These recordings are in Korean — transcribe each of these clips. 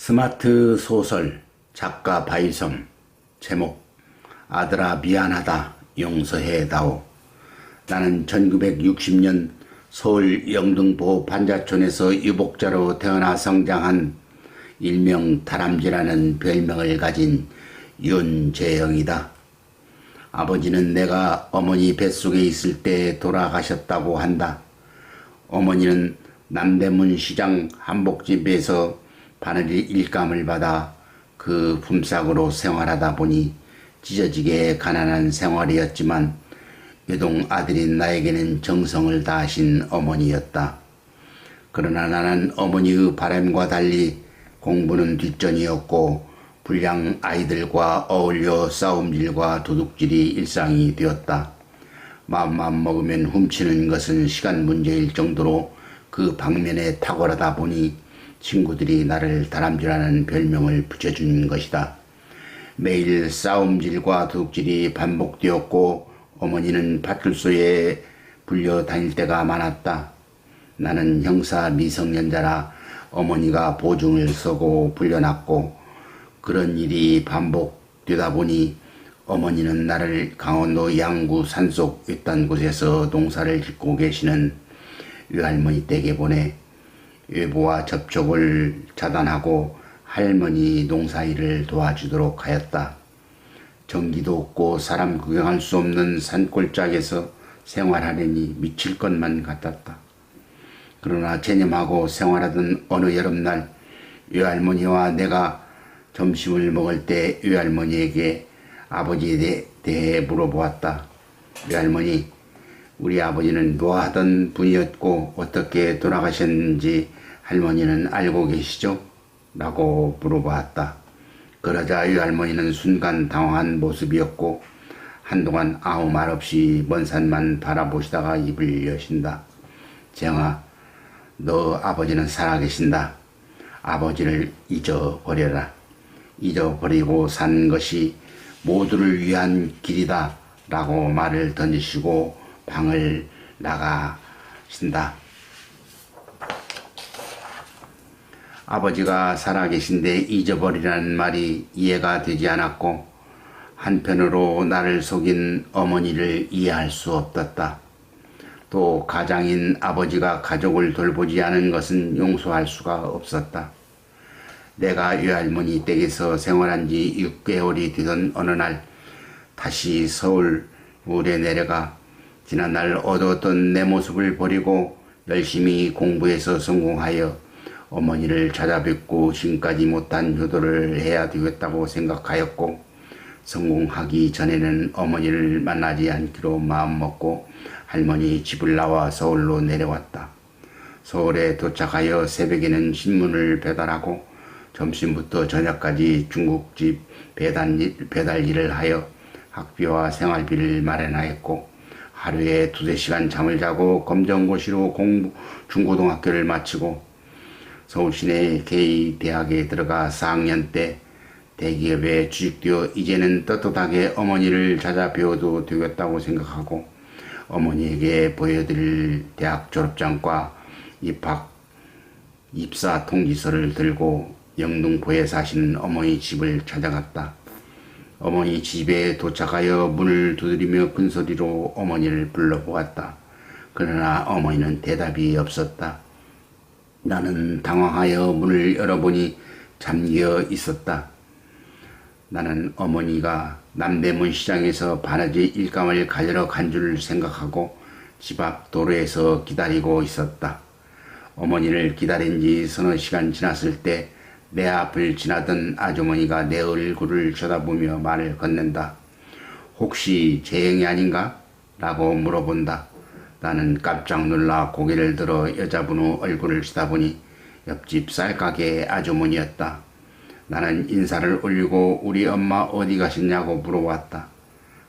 스마트 소설 작가 바이섬. 제목 아들아 미안하다 용서해다오. 나는 1960년 서울 영등포 반자촌에서 유복자로 태어나 성장한 일명 다람쥐라는 별명을 가진 윤재영이다. 아버지는 내가 어머니 뱃속에 있을 때 돌아가셨다고 한다. 어머니는 남대문 시장 한복집에서 바느질 일감을 받아 그 품삯으로 생활하다 보니 찢어지게 가난한 생활이었지만 외동 아들인 나에게는 정성을 다하신 어머니였다. 그러나 나는 어머니의 바람과 달리 공부는 뒷전이었고 불량 아이들과 어울려 싸움질과 도둑질이 일상이 되었다. 마음만 먹으면 훔치는 것은 시간 문제일 정도로 그 방면에 탁월하다 보니 친구들이 나를 다람쥐라는 별명을 붙여준 것이다. 매일 싸움질과 도둑질이 반복되었고 어머니는 파출소에 불려 다닐 때가 많았다. 나는 형사 미성년자라 어머니가 보증을 서고 불려놨고 그런 일이 반복되다 보니 어머니는 나를 강원도 양구 산속 외딴 곳에서 농사를 짓고 계시는 외할머니 댁에 보내 외부와 접촉을 차단하고 할머니 농사일을 도와주도록 하였다. 전기도 없고 사람 구경할 수 없는 산골짜기에서 생활하려니 미칠 것만 같았다. 그러나 체념하고 생활하던 어느 여름날 외할머니와 내가 점심을 먹을 때 외할머니에게 아버지에 대해 물어보았다. 외할머니, 우리 아버지는 노하던 분이었고 어떻게 돌아가셨는지 할머니는 알고 계시죠? 라고 물어보았다. 그러자 외할머니는 순간 당황한 모습이었고 한동안 아무 말 없이 먼 산만 바라보시다가 입을 여신다. 재영아, 너 아버지는 살아계신다. 아버지를 잊어버려라. 잊어버리고 산 것이 모두를 위한 길이다. 라고 말을 던지시고 방을 나가신다. 아버지가 살아계신데 잊어버리라는 말이 이해가 되지 않았고 한편으로 나를 속인 어머니를 이해할 수 없었다. 또 가장인 아버지가 가족을 돌보지 않은 것은 용서할 수가 없었다. 내가 외할머니 댁에서 생활한 지 6개월이 되던 어느 날 다시 서울에 내려가 지난날 얻었던 내 모습을 버리고 열심히 공부해서 성공하여 어머니를 찾아뵙고 지금까지 못한 효도를 해야 되겠다고 생각하였고 성공하기 전에는 어머니를 만나지 않기로 마음먹고 할머니 집을 나와 서울로 내려왔다. 서울에 도착하여 새벽에는 신문을 배달하고 점심부터 저녁까지 중국집 배달 일을 하여 학비와 생활비를 마련하였고 하루에 2~3시간 잠을 자고 검정고시로 중고등학교를 마치고 서울 시내 개의대학에 들어가 4학년 때 대기업에 취직되어 이제는 떳떳하게 어머니를 찾아뵈어도 되겠다고 생각하고 어머니에게 보여드릴 대학 졸업장과 입사 통지서를 들고 영등포에 사시는 어머니 집을 찾아갔다. 어머니 집에 도착하여 문을 두드리며 큰소리로 어머니를 불러보았다. 그러나 어머니는 대답이 없었다. 나는 당황하여 문을 열어보니 잠겨 있었다. 나는 어머니가 남대문 시장에서 바느질 일감을 가지러 간 줄 생각하고 집 앞 도로에서 기다리고 있었다. 어머니를 기다린 지 서너 시간 지났을 때 내 앞을 지나던 아주머니가 내 얼굴을 쳐다보며 말을 건넨다. 혹시 재영이 아닌가? 라고 물어본다. 나는 깜짝 놀라 고개를 들어 여자분의 얼굴을 쳐다보니 옆집 쌀가게 아주머니였다. 나는 인사를 올리고 우리 엄마 어디 가셨냐고 물어봤다.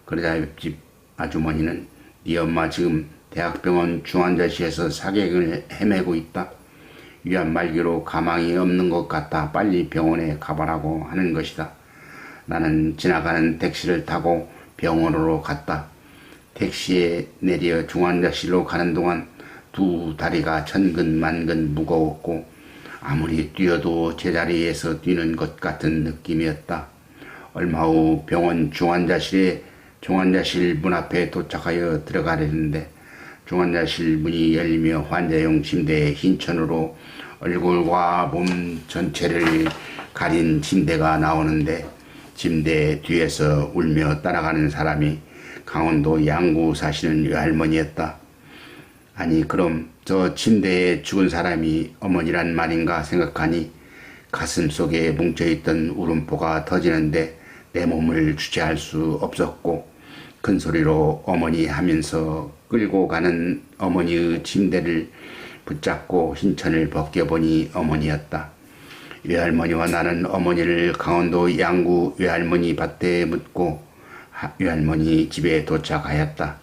그러자 옆집 아주머니는 네 엄마 지금 대학병원 중환자실에서 사경을 헤매고 있다. 위안 말기로 가망이 없는 것 같아 빨리 병원에 가보라고 하는 것이다. 나는 지나가는 택시를 타고 병원으로 갔다. 택시에 내려 중환자실로 가는 동안 두 다리가 천근만근 무거웠고 아무리 뛰어도 제자리에서 뛰는 것 같은 느낌이었다. 얼마 후 병원 중환자실 문 앞에 도착하여 들어가려는데 중환자실 문이 열리며 환자용 침대에 흰 천으로 얼굴과 몸 전체를 가린 침대가 나오는데 침대 뒤에서 울며 따라가는 사람이 강원도 양구 사시는 외할머니였다. 아니 그럼 저 침대에 죽은 사람이 어머니란 말인가 생각하니 가슴속에 뭉쳐있던 울음보가 터지는데 내 몸을 주체할 수 없었고 큰 소리로 어머니 하면서 끌고 가는 어머니의 침대를 붙잡고 흰천을 벗겨보니 어머니였다. 외할머니와 나는 어머니를 강원도 양구 외할머니 밭에 묻고 외할머니 집에 도착하였다.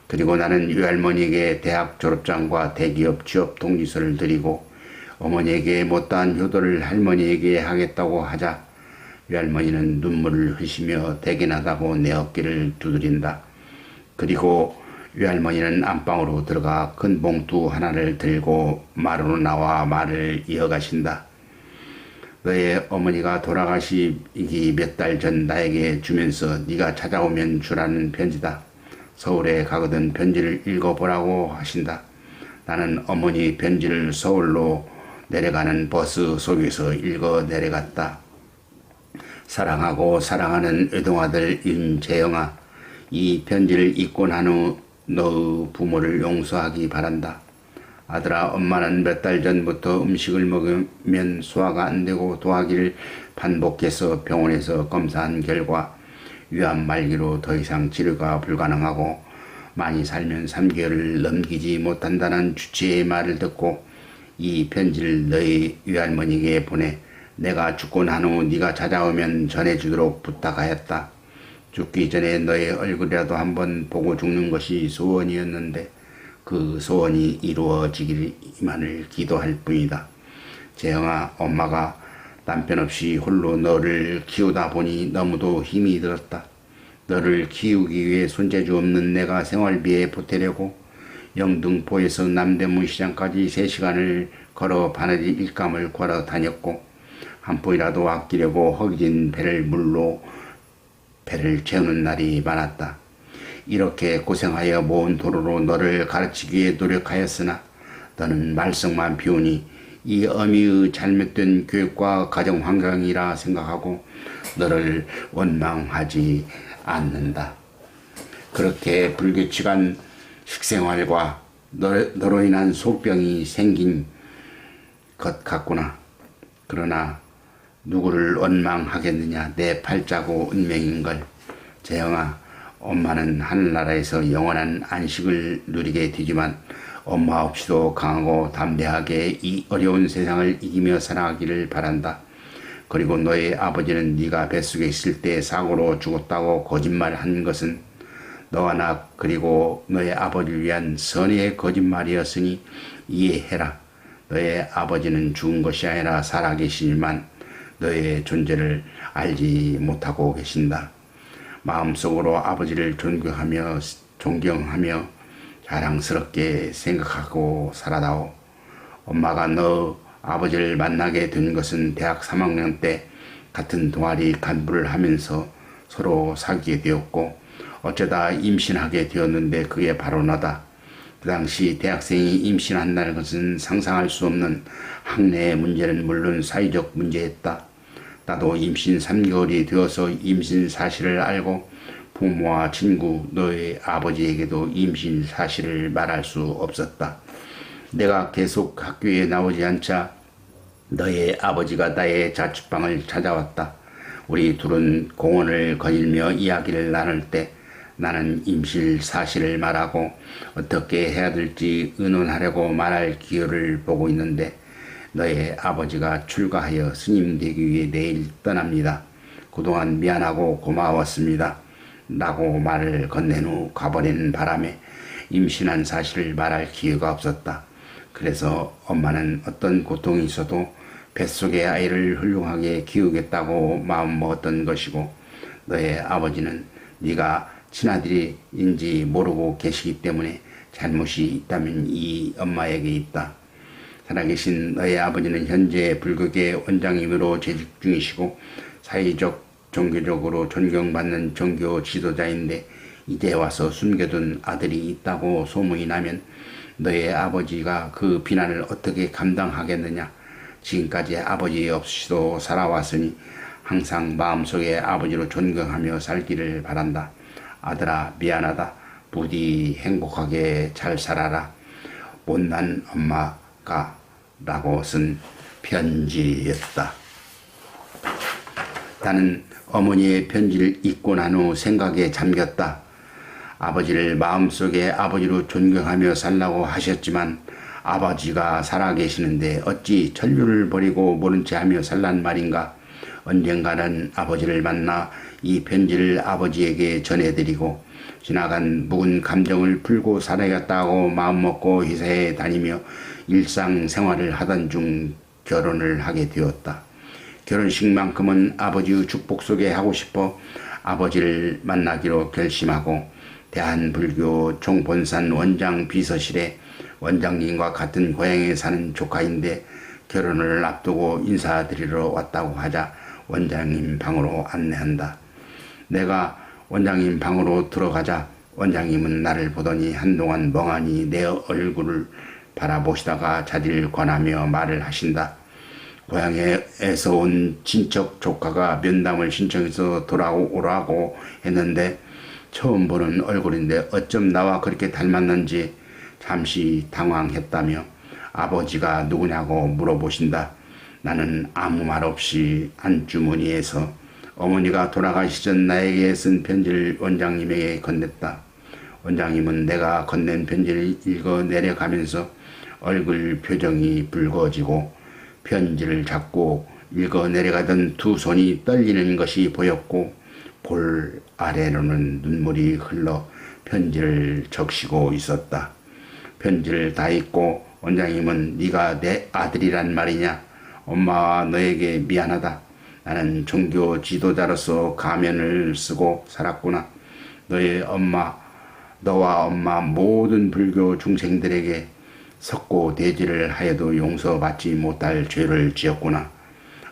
그리고 나는 외할머니에게 대학 졸업장과 대기업 취업 통지서를 드리고 어머니에게 못다한 효도를 할머니에게 하겠다고 하자 외할머니는 눈물을 흘리며 대견하다고 내 어깨를 두드린다. 그리고 외할머니는 안방으로 들어가 큰 봉투 하나를 들고 마루로 나와 말을 이어가신다. 너의 어머니가 돌아가시기 몇 달 전 나에게 주면서 네가 찾아오면 주라는 편지다. 서울에 가거든 편지를 읽어보라고 하신다. 나는 어머니 편지를 서울로 내려가는 버스 속에서 읽어 내려갔다. 사랑하고 사랑하는 외동아들 윤재영아, 이 편지를 읽고 난 후 너의 부모를 용서하기 바란다. 아들아, 엄마는 몇 달 전부터 음식을 먹으면 소화가 안 되고 토하기를 반복해서 병원에서 검사한 결과 위암 말기로 더 이상 치료가 불가능하고 많이 살면 3개월을 넘기지 못한다는 주치의의 말을 듣고 이 편지를 너희 외할머니에게 보내 내가 죽고 난 후 네가 찾아오면 전해주도록 부탁하였다. 죽기 전에 너의 얼굴이라도 한번 보고 죽는 것이 소원이었는데 그 소원이 이루어지기만을 기도할 뿐이다. 재영아, 엄마가 남편 없이 홀로 너를 키우다 보니 너무도 힘이 들었다. 너를 키우기 위해 손재주 없는 내가 생활비에 보태려고 영등포에서 남대문 시장까지 3시간을 걸어 바느질 일감을 걸어 다녔고 한 푼이라도 아끼려고 허기진 배를 채우는 날이 많았다. 이렇게 고생하여 모은 도로로 너를 가르치기 위해 노력하였으나 너는 말썽만 피우니 이 어미의 잘못된 교육과 가정 환경이라 생각하고 너를 원망하지 않는다. 그렇게 불규칙한 식생활과 너로 인한 속병이 생긴 것 같구나. 그러나 누구를 원망하겠느냐. 내 팔자고 운명인걸. 재영아, 엄마는 하늘나라에서 영원한 안식을 누리게 되지만 엄마 없이도 강하고 담대하게 이 어려운 세상을 이기며 살아가기를 바란다. 그리고 너의 아버지는 네가 뱃속에 있을 때 사고로 죽었다고 거짓말한 것은 너와 나 그리고 너의 아버지를 위한 선의의 거짓말이었으니 이해해라. 너의 아버지는 죽은 것이 아니라 살아계시지만 너의 존재를 알지 못하고 계신다. 마음속으로 아버지를 존경하며 자랑스럽게 생각하고 살아다오. 엄마가 너 아버지를 만나게 된 것은 대학 3학년 때 같은 동아리 간부를 하면서 서로 사귀게 되었고 어쩌다 임신하게 되었는데 그게 바로 너다. 그 당시 대학생이 임신한다는 것은 상상할 수 없는 학내의 문제는 물론 사회적 문제였다. 나도 임신 3개월이 되어서 임신 사실을 알고 부모와 친구, 너의 아버지에게도 임신 사실을 말할 수 없었다. 내가 계속 학교에 나오지 않자 너의 아버지가 나의 자취방을 찾아왔다. 우리 둘은 공원을 거닐며 이야기를 나눌 때 나는 임신 사실을 말하고 어떻게 해야 될지 의논하려고 말할 기회를 보고 있는데 너의 아버지가 출가하여 스님 되기 위해 내일 떠납니다. 그동안 미안하고 고마웠습니다. 라고 말을 건넨 후 가버리는 바람에 임신한 사실을 말할 기회가 없었다. 그래서 엄마는 어떤 고통이 있어도 뱃속의 아이를 훌륭하게 키우겠다고 마음먹었던 것이고 너의 아버지는 네가 친아들인지 모르고 계시기 때문에 잘못이 있다면 이 엄마에게 있다. 살아계신 너의 아버지는 현재 불교계 원장님으로 재직 중이시고 사회적, 종교적으로 존경받는 종교 지도자인데 이제 와서 숨겨둔 아들이 있다고 소문이 나면 너의 아버지가 그 비난을 어떻게 감당하겠느냐. 지금까지 아버지 없이도 살아왔으니 항상 마음속에 아버지로 존경하며 살기를 바란다. 아들아, 미안하다. 부디 행복하게 잘 살아라. 못난 엄마가 라고 쓴 편지였다. 나는 어머니의 편지를 읽고 난 후 생각에 잠겼다. 아버지를 마음속에 아버지로 존경하며 살라고 하셨지만 아버지가 살아계시는데 어찌 천류를 버리고 모른 채 하며 살란 말인가. 언젠가는 아버지를 만나 이 편지를 아버지에게 전해드리고 지나간 묵은 감정을 풀고 살아야겠다고 마음먹고 회사에 다니며 일상생활을 하던 중 결혼을 하게 되었다. 결혼식만큼은 아버지의 축복 속에 하고 싶어 아버지를 만나기로 결심하고 대한불교 총본산 원장 비서실에 원장님과 같은 고향에 사는 조카인데 결혼을 앞두고 인사드리러 왔다고 하자 원장님 방으로 안내한다. 내가 원장님 방으로 들어가자 원장님은 나를 보더니 한동안 멍하니 내 얼굴을 바라보시다가 자리를 권하며 말을 하신다. 고향에서 온 친척 조카가 면담을 신청해서 돌아오라고 했는데 처음 보는 얼굴인데 어쩜 나와 그렇게 닮았는지 잠시 당황했다며 아버지가 누구냐고 물어보신다. 나는 아무 말 없이 안주머니에서 어머니가 돌아가시 전 나에게 쓴 편지를 원장님에게 건넸다. 원장님은 내가 건넨 편지를 읽어 내려가면서 얼굴 표정이 붉어지고 편지를 잡고 읽어 내려가던 두 손이 떨리는 것이 보였고 볼 아래로는 눈물이 흘러 편지를 적시고 있었다. 편지를 다 읽고 원장님은 네가 내 아들이란 말이냐. 엄마와 너에게 미안하다. 나는 종교 지도자로서 가면을 쓰고 살았구나. 너와 엄마 모든 불교 중생들에게 석고 대지를 하여도 용서받지 못할 죄를 지었구나.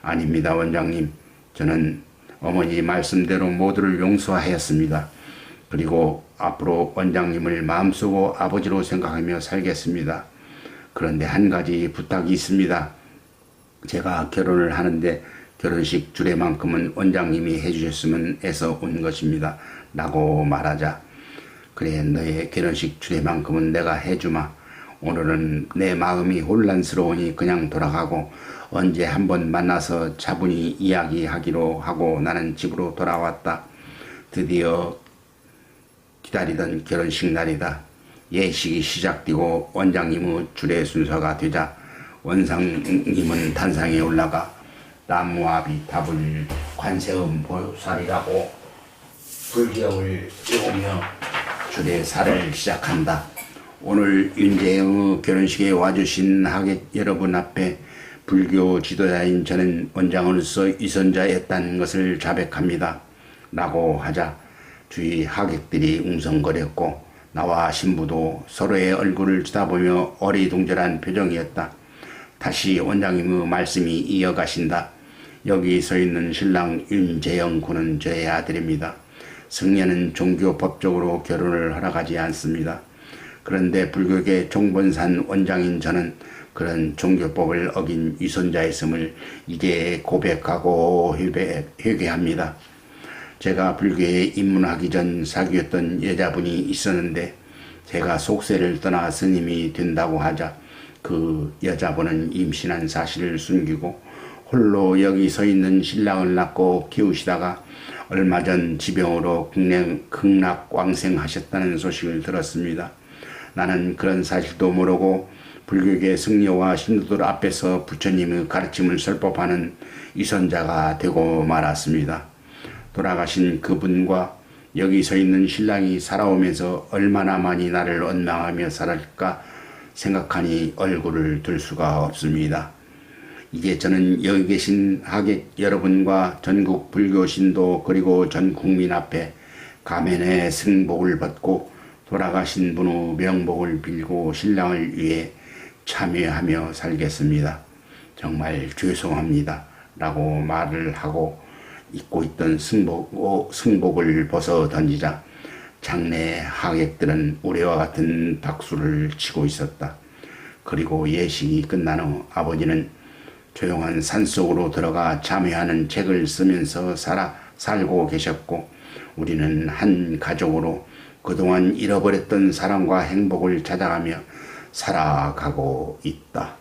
아닙니다, 원장님. 저는 어머니 말씀대로 모두를 용서하였습니다. 그리고 앞으로 원장님을 마음속으로 아버지로 생각하며 살겠습니다. 그런데 한 가지 부탁이 있습니다. 제가 결혼을 하는데 결혼식 주례만큼은 원장님이 해주셨으면 해서 온 것입니다. 라고 말하자 그래 너의 결혼식 주례만큼은 내가 해주마. 오늘은 내 마음이 혼란스러우니 그냥 돌아가고 언제 한번 만나서 차분히 이야기하기로 하고 나는 집으로 돌아왔다. 드디어 기다리던 결혼식 날이다. 예식이 시작되고 원장님의 주례 순서가 되자 원장님은 단상에 올라가 나무아비 답을 관세음 보살이라고 불경을 외우며 주례사를 시작한다. 오늘 윤재영의 결혼식에 와주신 하객 여러분 앞에 불교 지도자인 저는 원장으로서 위선자였다는 것을 자백합니다. 라고 하자 주위 하객들이 웅성거렸고 나와 신부도 서로의 얼굴을 쳐다보며 어리둥절한 표정이었다. 다시 원장님의 말씀이 이어가신다. 여기 서 있는 신랑 윤재영 군은 저의 아들입니다. 승려는 종교법적으로 결혼을 허락하지 않습니다. 그런데 불교계 총본산 원장인 저는 그런 종교법을 어긴 위선자였음을 이제 고백하고 회개합니다. 제가 불교에 입문하기 전 사귀었던 여자분이 있었는데 제가 속세를 떠나 스님이 된다고 하자 그 여자분은 임신한 사실을 숨기고 홀로 여기 서 있는 신랑을 낳고 키우시다가 얼마 전 지병으로 극락광생하셨다는 소식을 들었습니다. 나는 그런 사실도 모르고 불교계 승려와 신도들 앞에서 부처님의 가르침을 설법하는 위선자가 되고 말았습니다. 돌아가신 그분과 여기 서 있는 신랑이 살아오면서 얼마나 많이 나를 원망하며 살았을까 생각하니 얼굴을 들 수가 없습니다. 이제 저는 여기 계신 하객 여러분과 전국 불교 신도 그리고 전 국민 앞에 가면의 승복을 벗고 돌아가신 분의 명복을 빌고 신랑을 위해 참여하며 살겠습니다. 정말 죄송합니다. 라고 말을 하고 입고 있던 승복을 벗어 던지자 장내 하객들은 우리와 같은 박수를 치고 있었다. 그리고 예식이 끝난 후 아버지는 조용한 산속으로 들어가 자매하는 책을 쓰면서 살고 계셨고, 우리는 한 가족으로 그동안 잃어버렸던 사랑과 행복을 찾아가며 살아가고 있다.